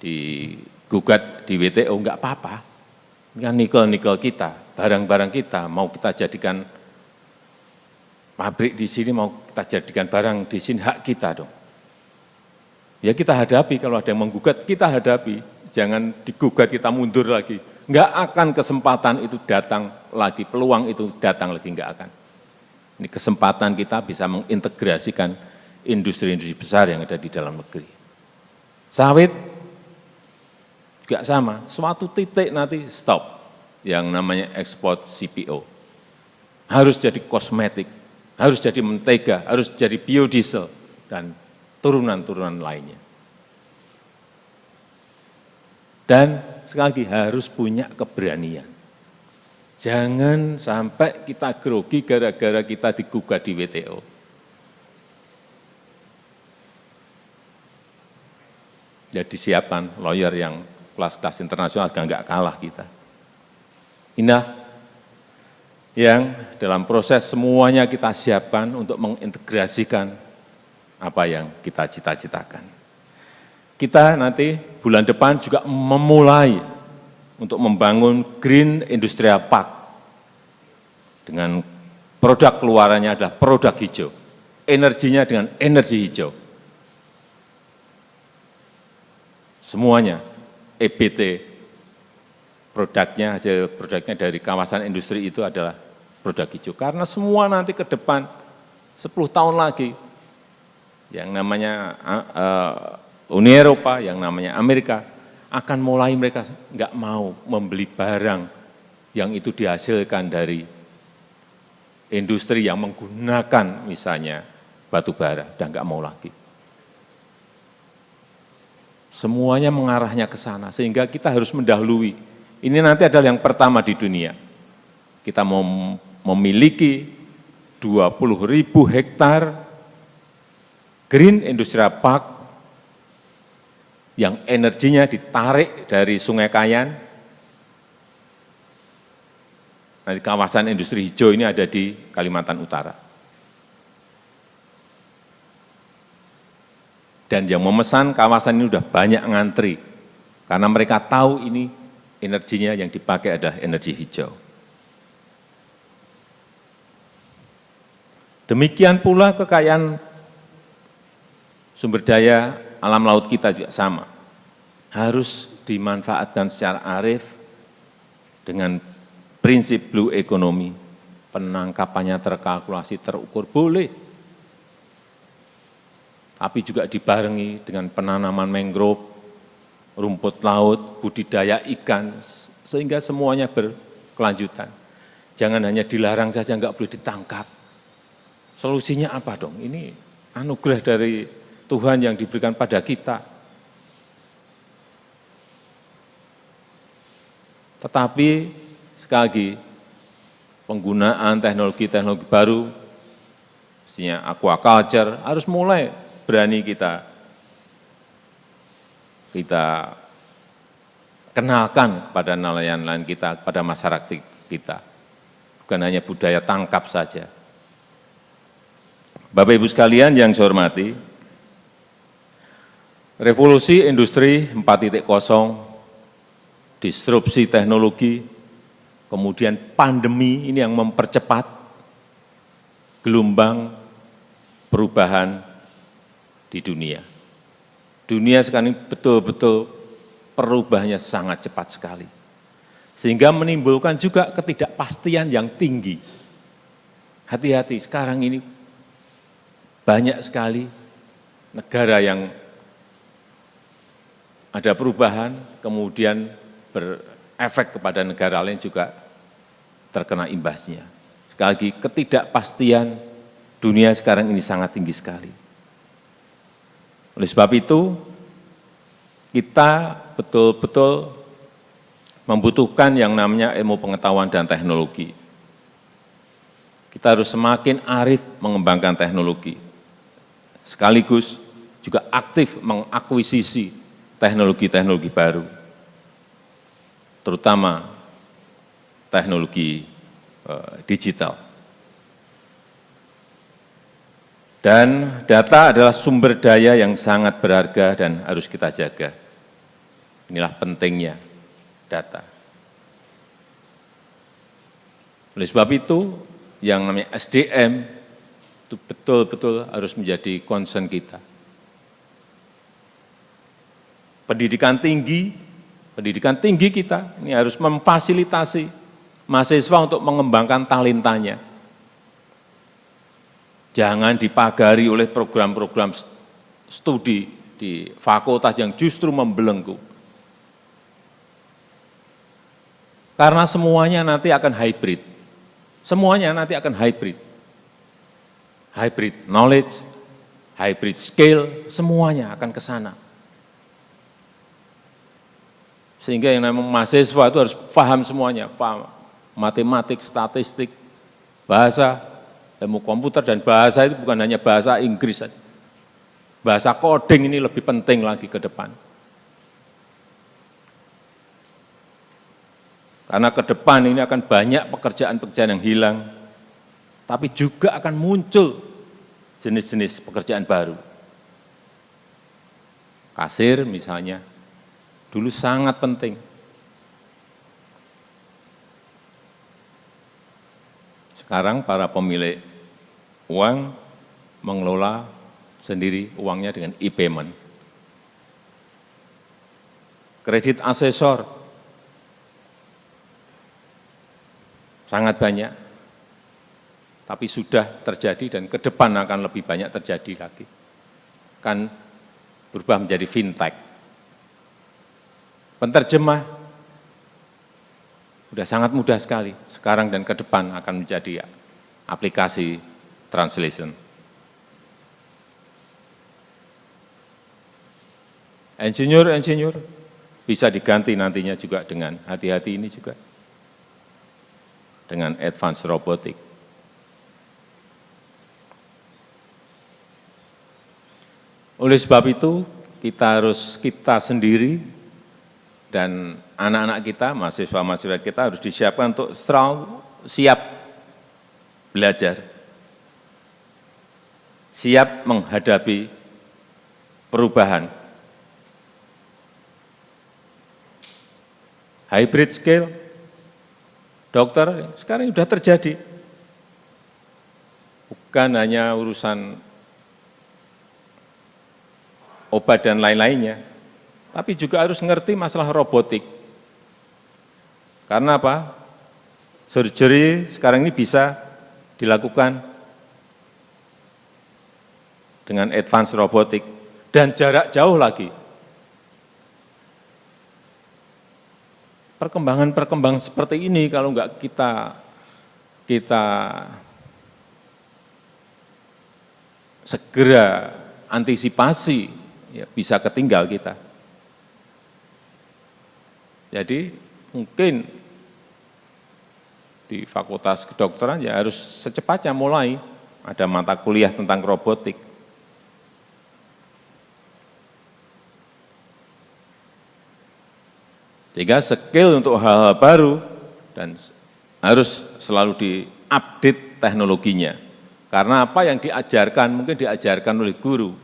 A: digugat di WTO, enggak apa-apa. Ini kan nikel-nikel kita, barang-barang kita, mau kita jadikan pabrik di sini, mau kita jadikan barang di sini, hak kita dong. Ya kita hadapi, kalau ada yang menggugat, kita hadapi. Jangan digugat, kita mundur lagi. Enggak akan kesempatan itu datang lagi, peluang itu datang lagi, enggak akan. Ini kesempatan kita bisa mengintegrasikan industri-industri besar yang ada di dalam negeri. Sawit juga sama, suatu titik nanti stop yang namanya ekspor CPO. Harus jadi kosmetik, harus jadi mentega, harus jadi biodiesel, dan turunan-turunan lainnya. Dan sekali lagi harus punya keberanian. Jangan sampai kita grogi gara-gara kita digugat di WTO. Jadi siapkan lawyer yang kelas-kelas internasional, agak nggak kalah kita. Indah, yang dalam proses semuanya kita siapkan untuk mengintegrasikan apa yang kita cita-citakan. Kita nanti bulan depan juga memulai untuk membangun Green Industrial Park dengan produk keluarannya adalah produk hijau, energinya dengan energi hijau. Semuanya EBT produknya, hasil produknya dari kawasan industri itu adalah produk hijau. Karena semua nanti ke depan 10 tahun lagi yang namanya Uni Eropa, yang namanya Amerika akan mulai mereka nggak mau membeli barang yang itu dihasilkan dari industri yang menggunakan misalnya batu bara, dan nggak mau lagi. Semuanya mengarahnya ke sana, sehingga kita harus mendahului. Ini nanti adalah yang pertama di dunia. Kita mau memiliki 20.000 hektar Green Industrial Park yang energinya ditarik dari Sungai Kayan. Nanti kawasan industri hijau ini ada di Kalimantan Utara. Dan yang memesan kawasan ini sudah banyak ngantri, karena mereka tahu ini energinya yang dipakai adalah energi hijau. Demikian pula kekayaan sumber daya alam laut kita juga sama. Harus dimanfaatkan secara arif dengan prinsip blue economy. Penangkapannya terkalkulasi, terukur, boleh. Tapi juga dibarengi dengan penanaman mangrove, rumput laut, budidaya ikan, sehingga semuanya berkelanjutan. Jangan hanya dilarang saja, enggak boleh ditangkap. Solusinya apa dong? Ini anugerah dari Tuhan yang diberikan pada kita. Tetapi sekali lagi, penggunaan teknologi-teknologi baru, mestinya aquaculture, harus mulai berani kita kenalkan kepada nelayan-nelayan kita, kepada masyarakat kita. Bukan hanya budaya tangkap saja. Bapak Ibu sekalian yang saya hormati, revolusi industri 4.0, disrupsi teknologi, kemudian pandemi ini yang mempercepat gelombang perubahan di dunia. Dunia sekarang ini betul-betul perubahannya sangat cepat sekali. Sehingga menimbulkan juga ketidakpastian yang tinggi. Hati-hati, sekarang ini banyak sekali negara yang ada perubahan, kemudian berefek kepada negara lain juga terkena imbasnya. Sekali lagi, ketidakpastian dunia sekarang ini sangat tinggi sekali. Oleh sebab itu, kita betul-betul membutuhkan yang namanya ilmu pengetahuan dan teknologi. Kita harus semakin arif mengembangkan teknologi, sekaligus juga aktif mengakuisisi teknologi-teknologi baru, terutama teknologi digital. Dan data adalah sumber daya yang sangat berharga dan harus kita jaga. Inilah pentingnya data. Oleh sebab itu, yang namanya SDM itu betul-betul harus menjadi concern kita. Pendidikan tinggi kita ini harus memfasilitasi mahasiswa untuk mengembangkan talentanya. Jangan dipagari oleh program-program studi di fakultas yang justru membelenggu. Karena semuanya nanti akan hybrid. Semuanya nanti akan hybrid. Hybrid knowledge, hybrid skill, semuanya akan ke sana. Sehingga yang namanya mahasiswa itu harus paham semuanya, paham matematik, statistik, bahasa, ilmu komputer, dan bahasa itu bukan hanya bahasa Inggris saja. Bahasa coding ini lebih penting lagi ke depan. Karena ke depan ini akan banyak pekerjaan-pekerjaan yang hilang, tapi juga akan muncul jenis-jenis pekerjaan baru. Kasir misalnya, dulu sangat penting. Sekarang para pemilik uang mengelola sendiri uangnya dengan e-payment. Kredit asesor sangat banyak, tapi sudah terjadi dan ke depan akan lebih banyak terjadi lagi. Kan berubah menjadi fintech. Penterjemah sudah sangat mudah sekali, sekarang dan ke depan akan menjadi aplikasi translation. Insinyur bisa diganti nantinya juga dengan hati-hati ini juga, dengan advanced robotic. Oleh sebab itu, kita sendiri dan anak-anak kita, mahasiswa-mahasiswa kita harus disiapkan untuk selalu siap belajar, siap menghadapi perubahan. Hybrid skill, dokter sekarang sudah terjadi. Bukan hanya urusan obat dan lain-lainnya, tapi juga harus ngerti masalah robotik. Karena apa? Surgery sekarang ini bisa dilakukan dengan advance robotik dan jarak jauh lagi. Perkembangan seperti ini kalau enggak kita segera antisipasi, ya bisa ketinggal kita. Jadi mungkin di Fakultas Kedokteran ya harus secepatnya mulai ada mata kuliah tentang robotik. Sehingga skill untuk hal-hal baru dan harus selalu diupdate teknologinya. Karena apa yang diajarkan, mungkin diajarkan oleh guru,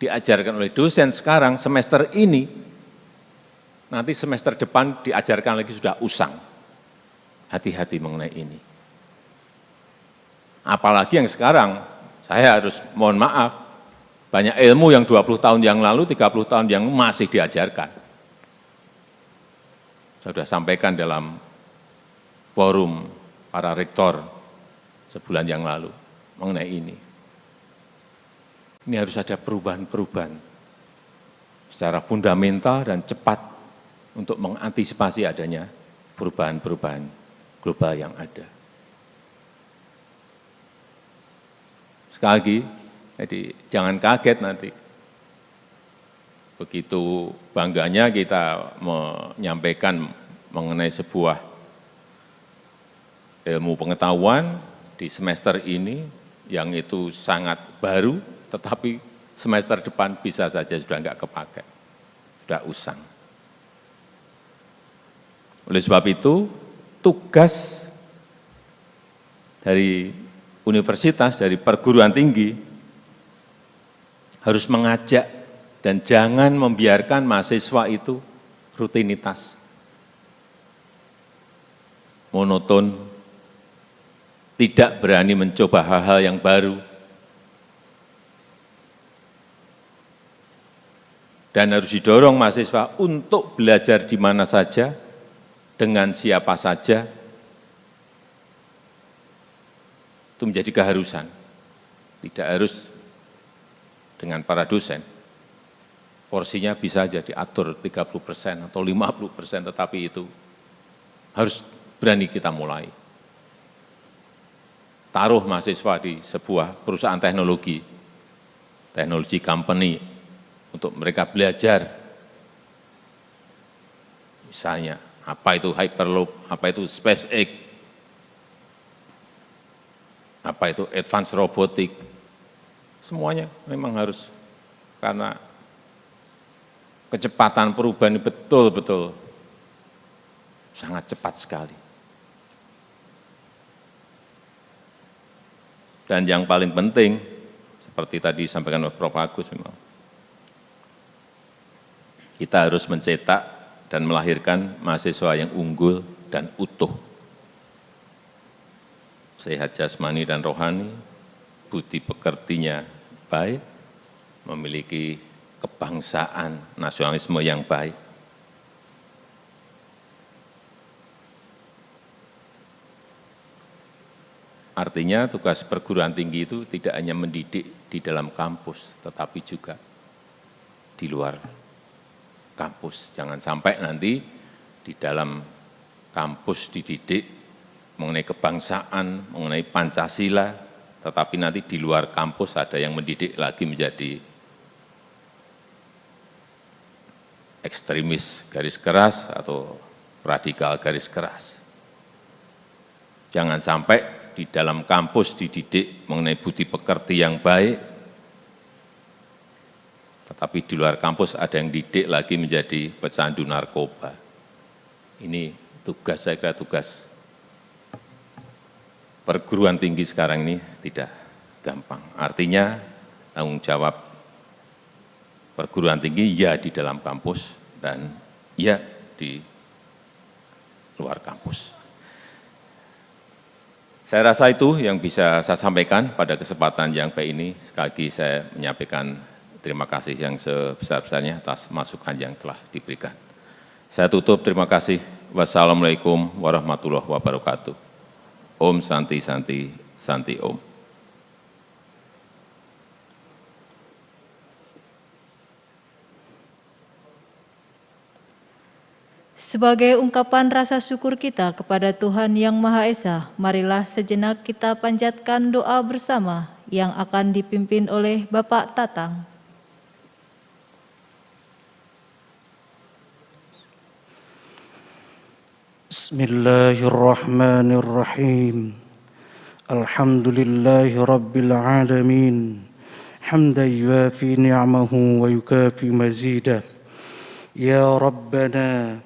A: diajarkan oleh dosen sekarang semester ini, nanti semester depan diajarkan lagi sudah usang. Hati-hati mengenai ini. Apalagi yang sekarang, saya harus mohon maaf, banyak ilmu yang 20 tahun yang lalu, 30 tahun yang masih diajarkan. Saya sudah sampaikan dalam forum para rektor sebulan yang lalu mengenai ini. Ini harus ada perubahan-perubahan secara fundamental dan cepat untuk mengantisipasi adanya perubahan-perubahan global yang ada. Sekali lagi, jadi jangan kaget nanti. Begitu bangganya kita menyampaikan mengenai sebuah ilmu pengetahuan di semester ini yang itu sangat baru, tetapi semester depan bisa saja sudah enggak kepakai, sudah usang. Oleh sebab itu, tugas dari universitas, dari perguruan tinggi harus mengajak dan jangan membiarkan mahasiswa itu rutinitas, monoton, tidak berani mencoba hal-hal yang baru, dan harus didorong mahasiswa untuk belajar di mana saja, dengan siapa saja, itu menjadi keharusan, tidak harus dengan para dosen. Porsinya bisa jadi atur 30% atau 50%, tetapi itu harus berani kita mulai. Taruh mahasiswa di sebuah perusahaan teknologi company, untuk mereka belajar. Misalnya, apa itu Hyperloop, apa itu SpaceX, apa itu advanced robotic, semuanya memang harus, karena kecepatan perubahan ini betul-betul sangat cepat sekali. Dan yang paling penting, seperti tadi disampaikan oleh Prof. Agus, memang kita harus mencetak dan melahirkan mahasiswa yang unggul dan utuh, sehat jasmani dan rohani, budi pekertinya baik, memiliki kebangsaan, nasionalisme yang baik. Artinya tugas perguruan tinggi itu tidak hanya mendidik di dalam kampus, tetapi juga di luar kampus. Jangan sampai nanti di dalam kampus dididik mengenai kebangsaan, mengenai Pancasila, tetapi nanti di luar kampus ada yang mendidik lagi menjadi ekstremis garis keras atau radikal garis keras. Jangan sampai di dalam kampus dididik mengenai budi pekerti yang baik, tetapi di luar kampus ada yang didik lagi menjadi pecandu narkoba. Ini tugas, saya kira tugas perguruan tinggi sekarang ini tidak gampang. Artinya tanggung jawab perguruan tinggi ya di dalam kampus dan ya di luar kampus. Saya rasa itu yang bisa saya sampaikan pada kesempatan yang baik ini. Sekali lagi saya menyampaikan terima kasih yang sebesar-besarnya atas masukan yang telah diberikan. Saya tutup, terima kasih. Wassalamualaikum warahmatullahi wabarakatuh. Om Santi Santi Santi Om.
C: Sebagai ungkapan rasa syukur kita kepada Tuhan Yang Maha Esa, marilah sejenak kita panjatkan doa bersama yang akan dipimpin oleh Bapak Tatang.
F: Bismillahirrahmanirrahim. Alhamdulillahi Rabbil Alamin. Hamdan yuafi ni'amahu wa yukafi mazidah. Ya Rabbana,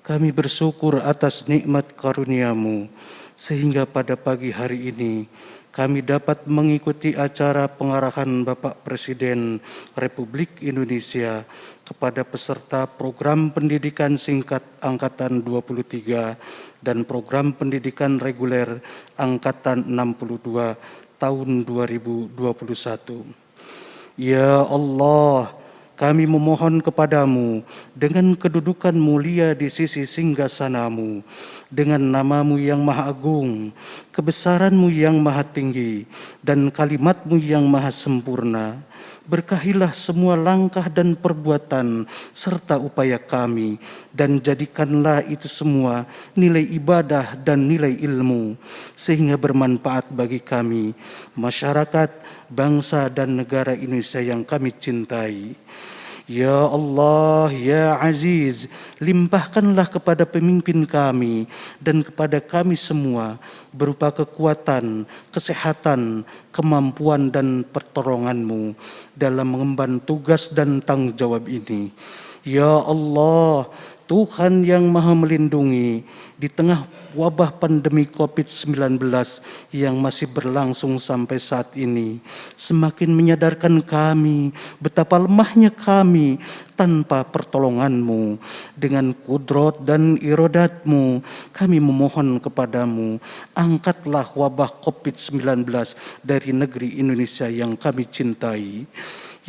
F: kami bersyukur atas nikmat karunia-Mu, sehingga pada pagi hari ini kami dapat mengikuti acara pengarahan Bapak Presiden Republik Indonesia kepada peserta program pendidikan singkat Angkatan 23 dan program pendidikan reguler Angkatan 62 tahun 2021. Ya Allah, kami memohon kepadamu dengan kedudukan mulia di sisi singgasana-Mu, dengan nama-Mu yang maha agung, kebesaran-Mu yang maha tinggi, dan kalimat-Mu yang maha sempurna. Berkahilah semua langkah dan perbuatan serta upaya kami, dan jadikanlah itu semua nilai ibadah dan nilai ilmu, sehingga bermanfaat bagi kami, masyarakat, bangsa dan negara Indonesia yang kami cintai. Ya Allah, Ya Aziz, limpahkanlah kepada pemimpin kami dan kepada kami semua berupa kekuatan, kesehatan, kemampuan dan pertolongan-Mu dalam mengemban tugas dan tanggung jawab ini. Ya Allah, Tuhan yang maha melindungi di tengah wabah pandemi COVID-19 yang masih berlangsung sampai saat ini, semakin menyadarkan kami betapa lemahnya kami tanpa pertolongan-Mu. Dengan kudrat dan iradat-Mu, kami memohon kepadamu, angkatlah wabah COVID-19 dari negeri Indonesia yang kami cintai.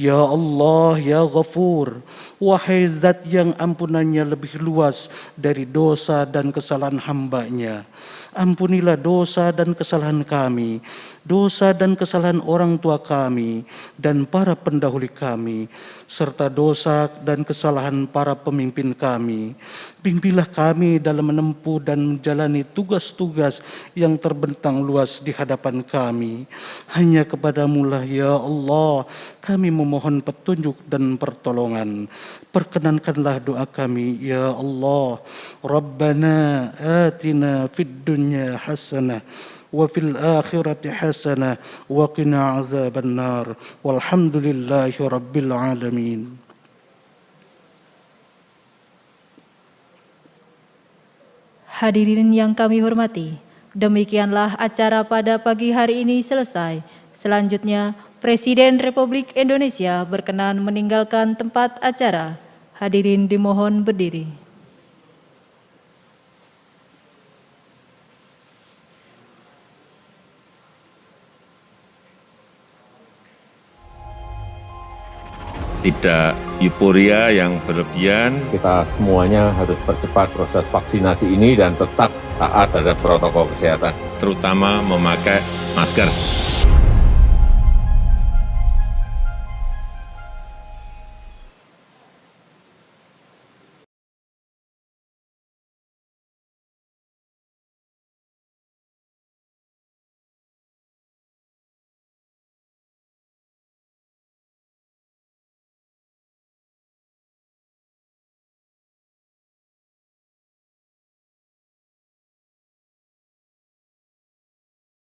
F: Ya Allah, Ya Ghafur, wahai Zat yang ampunannya lebih luas dari dosa dan kesalahan hamba-Nya. Ampunilah dosa dan kesalahan kami, dosa dan kesalahan orang tua kami, dan para pendahulu kami, serta dosa dan kesalahan para pemimpin kami. Bimbinglah kami dalam menempuh dan menjalani tugas-tugas yang terbentang luas di hadapan kami. Hanya kepadamu-lah ya Allah, kami memohon petunjuk dan pertolongan. Perkenankanlah doa kami, ya Allah. Rabbana atina fid dunya hasanah wa fil akhirati hasanah wa qina azaban nar. Walhamdulillahi rabbil alamin.
C: Hadirin yang kami hormati, demikianlah acara pada pagi hari ini selesai. Selanjutnya, Presiden Republik Indonesia berkenan meninggalkan tempat acara. Hadirin dimohon berdiri.
B: Tidak euforia yang berlebihan. Kita semuanya harus percepat proses vaksinasi ini dan tetap taat terhadap protokol kesehatan.
A: Terutama memakai masker.